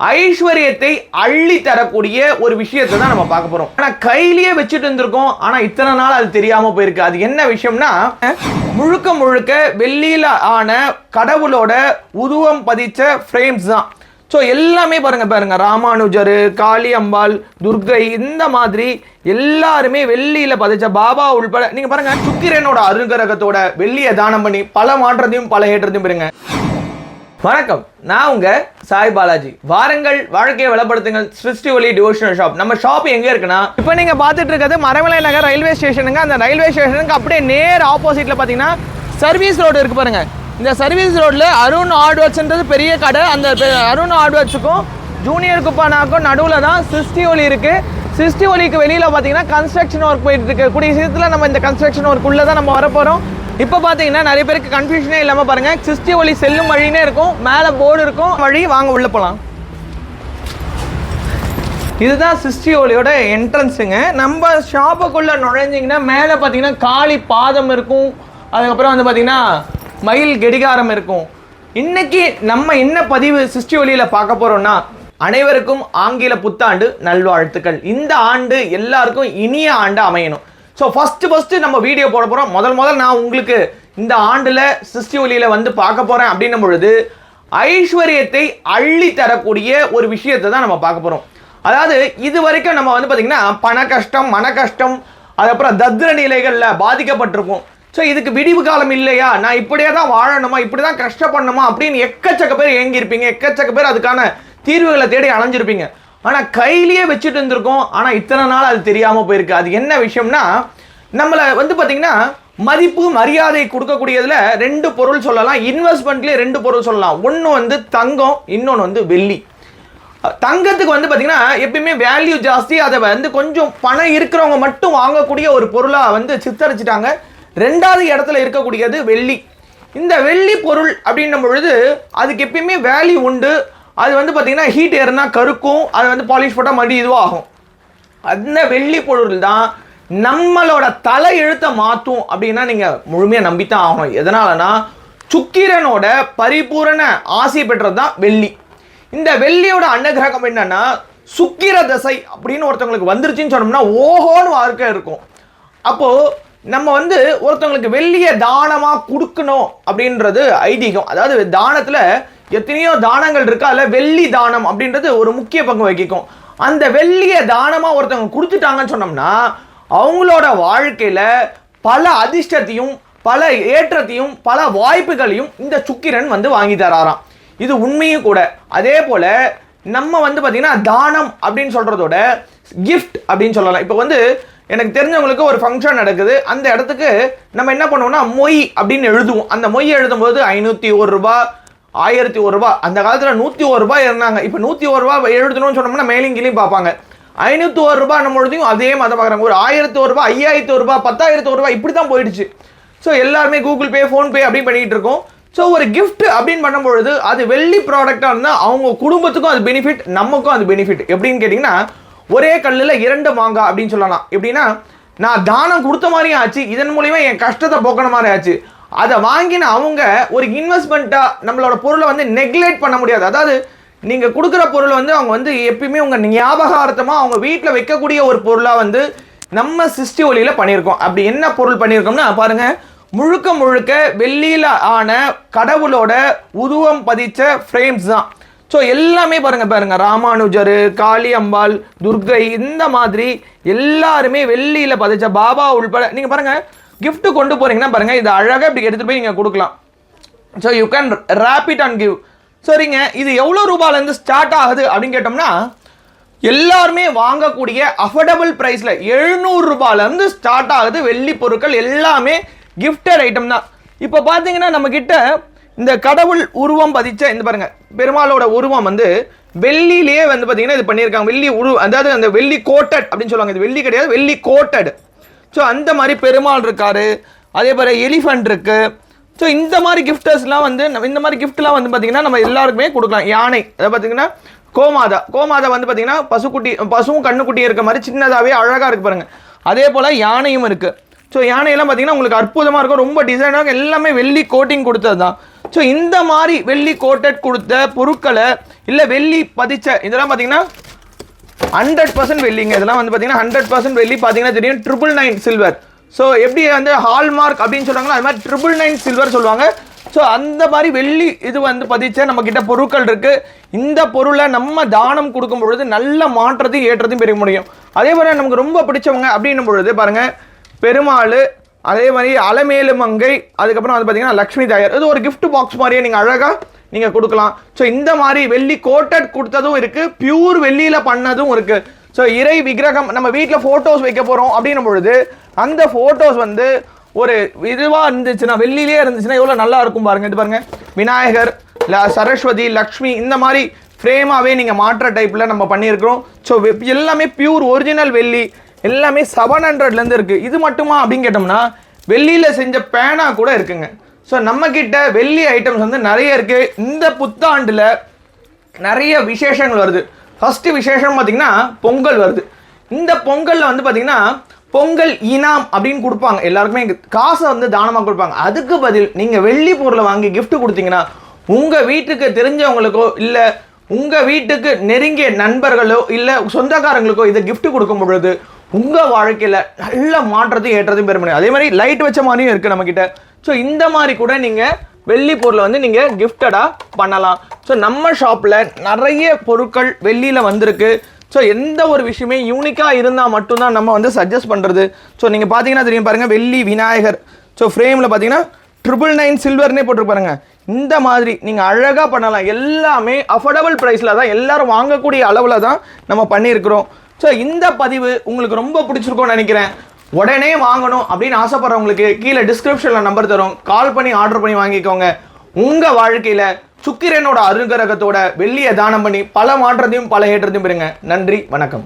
ஐஸ்வர்யத்தை அள்ளி தரக்கூடிய ஒரு விஷயத்தை தான் நம்ம பார்க்க போறோம். ஆனா கையிலேயே வச்சுட்டு இருந்திருக்கோம், ஆனா இத்தனை நாள் அது தெரியாம போயிருக்கு. அது என்ன விஷயம்னா, முழுக்க முழுக்க வெள்ளியில ஆன கடவுளோட உருவம் பதிச்ச ஃப்ரேம்ஸ் தான். ஸோ எல்லாமே பாருங்க, ராமானுஜர், காளி அம்பாள், துர்கை, இந்த மாதிரி எல்லாருமே வெள்ளியில பதிச்ச பாபா உள்பட நீங்க பாருங்க, சுக்கிரனோட அருங்கரகத்தோட வெள்ளியை தானம் பண்ணி பல மாற்றத்தையும் பல ஏற்றத்தையும் பெறுங்க. வணக்கம், நான் உங்க சாய் பாலாஜி. வாருங்கள், வாழ்க்கையை வளப்படுத்துங்கள். சிருஷ்டி ஒளி டிவோஷனல் ஷாப். நம்ம ஷாப் எங்க இருக்குன்னா, இப்போ நீங்க பார்த்துட்டு இருக்கிறது மரமலை நகர் ரயில்வே ஸ்டேஷனுங்க. அந்த ரயில்வே ஸ்டேஷனுக்கு அப்படியே நேர் ஆப்போசிட்ல பாத்தீங்கன்னா சர்வீஸ் ரோடு இருக்கு பாருங்க. இந்த சர்வீஸ் ரோட்ல அருண் ஹார்ட்வேர்ஸ்ன்றது பெரிய கடை. அந்த அருண் ஹார்ட்வேர்ஸுக்கும் ஜூனியர் குப்பானாக்கும் நடுவில் தான் சிருஷ்டி ஒளி இருக்கு. சிருஷ்டி ஒளிக்கு வெளியில பாத்தீங்கன்னா கன்ஸ்ட்ரக்ஷன் ஒர்க் போயிட்டு இருக்கு. கூடிய சீக்கிரத்தில் நம்ம இந்த கன்ஸ்ட்ரக்ஷன் ஒர்க் உள்ள தான் நம்ம வர போறோம். இப்போ பார்த்தீங்கன்னா நிறைய பேருக்கு கன்ஃபியூஷனே இல்லாமல் பாருங்க, சிருஷ்டி ஒளி செல்லும் வழினே இருக்கும், மேலே போர்டு இருக்கும், வழி வாங்க உள்ள போகலாம். இதுதான் சிருஷ்டி ஒளியோட என்ட்ரன்ஸுங்க. நம்ம ஷாப்புக்குள்ள நுழைஞ்சிங்கன்னா மேலே பார்த்தீங்கன்னா காளி பாதம் இருக்கும், அதுக்கப்புறம் வந்து பார்த்தீங்கன்னா மயில் கெடிகாரம் இருக்கும். இன்னைக்கு நம்ம என்ன பதிவு சிருஷ்டி ஒளியில் பார்க்க போறோம்னா, அனைவருக்கும் ஆங்கில புத்தாண்டு நல்வாழ்த்துக்கள். இந்த ஆண்டு எல்லாருக்கும் இனிய ஆண்டு அமையணும். ஸோ ஃபஸ்ட்டு நம்ம வீடியோ போட போகிறோம். முதல் நான் உங்களுக்கு இந்த ஆண்டில் சிருஷ்டி ஒளியில் வந்து பார்க்க போகிறேன் அப்படின்னும் பொழுது, ஐஸ்வர்யத்தை அள்ளி தரக்கூடிய ஒரு விஷயத்தை தான் நம்ம பார்க்க போகிறோம். அதாவது இது வரைக்கும் நம்ம வந்து பார்த்திங்கன்னா பண கஷ்டம், மன கஷ்டம், அதுக்கப்புறம் தத்ர நிலைகளில் பாதிக்கப்பட்டிருப்போம். ஸோ இதுக்கு விடிவு காலம் இல்லையா, நான் இப்படியே தான் வாழணுமா, இப்படி தான் கஷ்டப்படணுமா அப்படின்னு எக்கச்சக்க பேர் ஏங்கியிருப்பீங்க. எக்கச்சக்க பேர் அதுக்கான தீர்வுகளை தேடி அலைஞ்சிருப்பீங்க. ஆனால் கையிலேயே வச்சுட்டு இருந்திருக்கோம், ஆனால் இத்தனை நாள் அது தெரியாமல் போயிருக்கு. அது என்ன விஷயம்னா, நம்மளை வந்து பார்த்தீங்கன்னா மதிப்பு மரியாதை கொடுக்கக்கூடியதில் ரெண்டு பொருள் சொல்லலாம். இன்வெஸ்ட்மெண்ட்லேயே ரெண்டு பொருள் சொல்லலாம். ஒன்று வந்து தங்கம், இன்னொன்று வந்து வெள்ளி. தங்கத்துக்கு வந்து பார்த்தீங்கன்னா எப்பயுமே வேல்யூ ஜாஸ்தி. அதை வந்து கொஞ்சம் பணம் இருக்கிறவங்க மட்டும் வாங்கக்கூடிய ஒரு பொருளாக வந்து சித்தரிச்சிட்டாங்க. ரெண்டாவது இடத்துல இருக்கக்கூடியது வெள்ளி. இந்த வெள்ளி பொருள் அப்படின்னும் பொழுது அதுக்கு எப்பயுமே வேல்யூ உண்டு. அது வந்து பார்த்தீங்கன்னா ஹீட் ஏறுனா கருக்கும், அது வந்து பாலிஷ் போட்டால் மறுபடியும் இதுவும் ஆகும். அந்த வெள்ளி பொருள் தான் நம்மளோட தலை எழுத்தை மாற்றும் அப்படின்னா நீங்கள் முழுமையாக நம்பித்தான் ஆகணும். எதனாலனா, சுக்கிரனோட பரிபூரண ஆசை பெற்றது தான் வெள்ளி. இந்த வெள்ளியோட அன்னகிரகம் என்னன்னா, சுக்கிர தசை அப்படின்னு ஒருத்தவங்களுக்கு வந்துருச்சுன்னு சொன்னோம்னா ஓஹோன்னு வாழ்க்கை இருக்கும். அப்போது நம்ம வந்து ஒருத்தவங்களுக்கு வெள்ளியை தானமாக கொடுக்கணும் அப்படின்றது ஐதீகம். அதாவது தானத்தில் எத்தனையோ தானங்கள் இருக்கா, அதில் வெள்ளி தானம் அப்படின்றது ஒரு முக்கிய பங்கு வகிக்கும். அந்த வெள்ளியை தானமாக ஒருத்தவங்க கொடுத்துட்டாங்கன்னு சொன்னோம்னா அவங்களோட வாழ்க்கையில் பல அதிர்ஷ்டத்தையும் பல ஏற்றத்தையும் பல வாய்ப்புகளையும் இந்த சுக்கிரன் வந்து வாங்கி தராராம். இது உண்மையும் கூட. அதே போல் நம்ம வந்து பார்த்திங்கன்னா தானம் அப்படின்னு சொல்கிறதோட கிஃப்ட் அப்படின்னு சொல்லலாம். இப்போ வந்து எனக்கு தெரிஞ்சவங்களுக்கு ஒரு ஃபங்க்ஷன் நடக்குது, அந்த இடத்துக்கு நம்ம என்ன பண்ணுவோம்னா மொய் அப்படின்னு எழுதுவோம். அந்த மொய் எழுதும்போது 501 ரூபாய், 1001 ரூபாய். அந்த காலத்தில் 101 ரூபாய் இருந்தாங்க. இப்போ 101 ரூபாய் எழுதணும்னு சொன்னோம்னா மேலும் கீழே பார்ப்பாங்க. 501 ரூபாய் நம்ம எழுதியும் அதே மாதிரி பார்க்குறாங்க. ஒரு 1001 ரூபாய், 5001 ரூபாய், 10,001 ரூபாய் இப்படி தான் போயிடுச்சு. ஸோ எல்லாருமே கூகுள் பே, ஃபோன்பே அப்படின்னு பண்ணிகிட்டு இருக்கோம். ஸோ ஒரு கிஃப்ட் அப்படின்னு பண்ணும்பொழுது அது வெள்ளி ப்ராடக்டாக இருந்தால் அவங்க குடும்பத்துக்கும் அது பெனிஃபிட், நமக்கும் அது பெனிஃபிட். எப்படின்னு கேட்டிங்கன்னா, ஒரே கல்லில் 2 மாங்காய் அப்படின்னு சொல்லலாம். எப்படின்னா, நான் தானம் கொடுத்த மாதிரியும் ஆச்சு, இதன் மூலிமா என் கஷ்டத்தை போக்கின மாதிரி ஆச்சு. அதை வாங்கின அவங்க ஒரு இன்வெஸ்ட்மெண்ட்டாக நம்மளோட பொருளை வந்து நெக்லெக்ட் பண்ண முடியாது. அதாவது நீங்கள் கொடுக்குற பொருள் வந்து அவங்க வந்து எப்பயுமே உங்கள் ஞாபகார்த்தமாக அவங்க வீட்டில் வைக்கக்கூடிய ஒரு பொருளாக வந்து நம்ம சிருஷ்டி ஒளியில் பண்ணியிருக்கோம். அப்படி என்ன பொருள் பண்ணியிருக்கோம்னா பாருங்கள், முழுக்க முழுக்க வெள்ளியில் ஆன கடவுளோட உருவம் பதிச்ச ஃப்ரேம்ஸ் தான். ஸோ எல்லாமே பாருங்க, ராமானுஜர், காளி அம்பாள், துர்கை, இந்த மாதிரி எல்லாருமே வெள்ளியில் பதிச்ச பாபா உள்பட நீங்கள் பாருங்கள். கிஃப்ட் கொண்டு போறீங்கன்னா பாருங்க, இது அழகாக இப்படி எடுத்துட்டு போய் நீங்கள் கொடுக்கலாம். So you can rape it and give. சரிங்க, இது எவ்வளோ ரூபாயிலேருந்து ஸ்டார்ட் ஆகுது அப்படின்னு கேட்டோம்னா, எல்லாருமே வாங்கக்கூடிய அஃபோர்டபுள் ப்ரைஸில் 700 ரூபாயிலேருந்து ஸ்டார்ட் ஆகுது. வெள்ளி பொருட்கள் எல்லாமே கிஃப்டட் ஐட்டம் தான். இப்போ பார்த்தீங்கன்னா நம்ம கிட்ட இந்த கடவுள் உருவம் பதிச்ச இந்த பாருங்க, பெருமாளோட உருவம் வந்து வெள்ளியிலேயே வந்து பார்த்தீங்கன்னா இது பண்ணியிருக்காங்க. வெள்ளி அதாவது அந்த வெள்ளி கோட்டட் அப்படின்னு சொல்லுவாங்க. இது வெள்ளி கிடையாது, வெள்ளி கோட்டட். ஸோ அந்த மாதிரி பெருமாள் இருக்காரு, அதே போல் எலிஃபண்ட் இருக்கு. ஸோ இந்த மாதிரி கிஃப்டர்ஸ்லாம் வந்து இந்த மாதிரி கிஃப்ட்லாம் வந்து பார்த்தீங்கன்னா நம்ம எல்லாருக்குமே கொடுக்கலாம். யானை, அதை பார்த்தீங்கன்னா கோமாதா வந்து பார்த்தீங்கன்னா பசுவும் கண்ணுக்குட்டி இருக்க மாதிரி சின்னதாகவே அழகாக இருக்கு பாருங்க. அதே போல் யானையும் இருக்குது. ஸோ யானையெல்லாம் பார்த்தீங்கன்னா உங்களுக்கு அற்புதமாக இருக்கும், ரொம்ப டிசைனாக எல்லாமே வெள்ளி கோட்டிங் கொடுத்தது தான். ஸோ இந்த மாதிரி வெள்ளி கோட்டட் கொடுத்த பொருட்களை இல்லை வெள்ளி பதிச்ச இதெல்லாம் பார்த்தீங்கன்னா 100% வெள்ளிங்க. இதெல்லாம் வந்து பார்த்தீங்கன்னா 100% வெள்ளி. பார்த்தீங்கன்னா தெரியும் 999 சில்வர். ஸோ எப்படி வந்து ஹால்மார்க் அப்படின்னு சொல்கிறாங்களோ அது மாதிரி 999 சில்வர் சொல்லுவாங்க. ஸோ அந்த மாதிரி வெள்ளி இது வந்து பதிச்ச நம்ம கிட்ட பொருட்கள் இருக்கு. இந்த பொருளை நம்ம தானம் கொடுக்கும் பொழுது நல்ல மாற்றத்தையும் ஏற்றத்தையும் பெற முடியும். அதே மாதிரி நமக்கு ரொம்ப பிடிச்சவங்க அப்படின்னும் பொழுது பாருங்க, பெருமாள், அதே மாதிரி அலமேலு மங்கை, அதுக்கப்புறம் வந்து பார்த்தீங்கன்னா லக்ஷ்மி தாயார். இது ஒரு கிஃப்ட் பாக்ஸ் மாதிரியே நீங்கள் அழகாக நீங்கள் கொடுக்கலாம். ஸோ இந்த மாதிரி வெள்ளி கோட்டட் கொடுத்ததும் இருக்குது, பியூர் வெள்ளியில் பண்ணதும் இருக்குது. ஸோ இறை விக்கிரகம் நம்ம வீட்டில் ஃபோட்டோஸ் வைக்க போகிறோம் அப்படின்னும் பொழுது அந்த ஃபோட்டோஸ் வந்து ஒரு இதுவாக இருந்துச்சுன்னா, வெள்ளிலே இருந்துச்சுன்னா எவ்வளோ நல்லா இருக்கும் பாருங்க. இது பாருங்க, விநாயகர், சரஸ்வதி, லக்ஷ்மி, இந்த மாதிரி ஃப்ரேமாகவே நீங்கள் மாற்ற டைப்பில் நம்ம பண்ணியிருக்கிறோம். ஸோ எல்லாமே பியூர் ஒரிஜினல் வெள்ளி, எல்லாமே 700லேருந்து இருக்குது. இது மட்டுமா அப்படின்னு கேட்டோம்னா வெள்ளியில் செஞ்ச பேனா கூட இருக்குங்க. ஸோ நம்மக்கிட்ட வெள்ளி ஐட்டம்ஸ் வந்து நிறைய இருக்குது. இந்த புத்தாண்டில் நிறைய விசேஷங்கள் வருது. ஃபஸ்ட்டு விசேஷம் பார்த்திங்கன்னா பொங்கல் வருது. இந்த பொங்கலில் வந்து பார்த்திங்கன்னா பொங்கல் இனாம் அப்படின்னு கொடுப்பாங்க. எல்லாருக்குமே காசை வந்து தானமாக கொடுப்பாங்க. அதுக்கு பதில் நீங்கள் வெள்ளி பொருளை வாங்கி gift கொடுத்தீங்கன்னா உங்கள் வீட்டுக்கு தெரிஞ்சவங்களுக்கோ இல்லை உங்கள் வீட்டுக்கு நெருங்கிய நண்பர்களோ இல்லை சொந்தக்காரங்களுக்கோ இதை gift கொடுக்கும் பொழுது உங்கள் வாழ்க்கையில் நல்ல மாற்றத்தையும் ஏற்றத்தையும் பெற முடியும். அதே மாதிரி லைட் வச்ச மாதிரியும் இருக்குது நம்மக்கிட்ட. ஸோ இந்த மாதிரி கூட நீங்கள் வெள்ளி பொருளை வந்து நீங்கள் கிஃப்டடாக பண்ணலாம். ஸோ நம்ம ஷாப்பில் நிறைய பொருட்கள் வெள்ளியில் வந்திருக்கு. ஸோ எந்த ஒரு விஷயமே யூனிக்காக இருந்தால் மட்டும்தான் நம்ம வந்து சஜஸ்ட் பண்ணுறது. ஸோ நீங்கள் பார்த்தீங்கன்னா தெரியும் பாருங்கள், வெள்ளி விநாயகர். ஸோ ஃப்ரேமில் பார்த்தீங்கன்னா 999 சில்வர்னே போட்டிருப்பாருங்க. இந்த மாதிரி நீங்கள் அழகாக பண்ணலாம். எல்லாமே அஃபோர்டபுள் ப்ரைஸில் தான், எல்லாரும் வாங்கக்கூடிய அளவில் தான் நம்ம பண்ணியிருக்கிறோம். ஸோ இந்த பதிவு உங்களுக்கு ரொம்ப பிடிச்சிருக்கும்னு நினைக்கிறேன். உடனே வாங்கணும் அப்படின்னு ஆசைப்படுறவங்களுக்கு கீழே டிஸ்கிரிப்ஷனில் நம்பர் தரும், கால் பண்ணி ஆர்டர் பண்ணி வாங்கிக்கோங்க. உங்கள் வாழ்க்கையில் சுக்கிரனோட அனுகிரகத்தோட வெள்ளியை தானம் பண்ணி பல மாற்றத்தையும் பல ஏற்றத்தையும் பெறுங்க. நன்றி, வணக்கம்.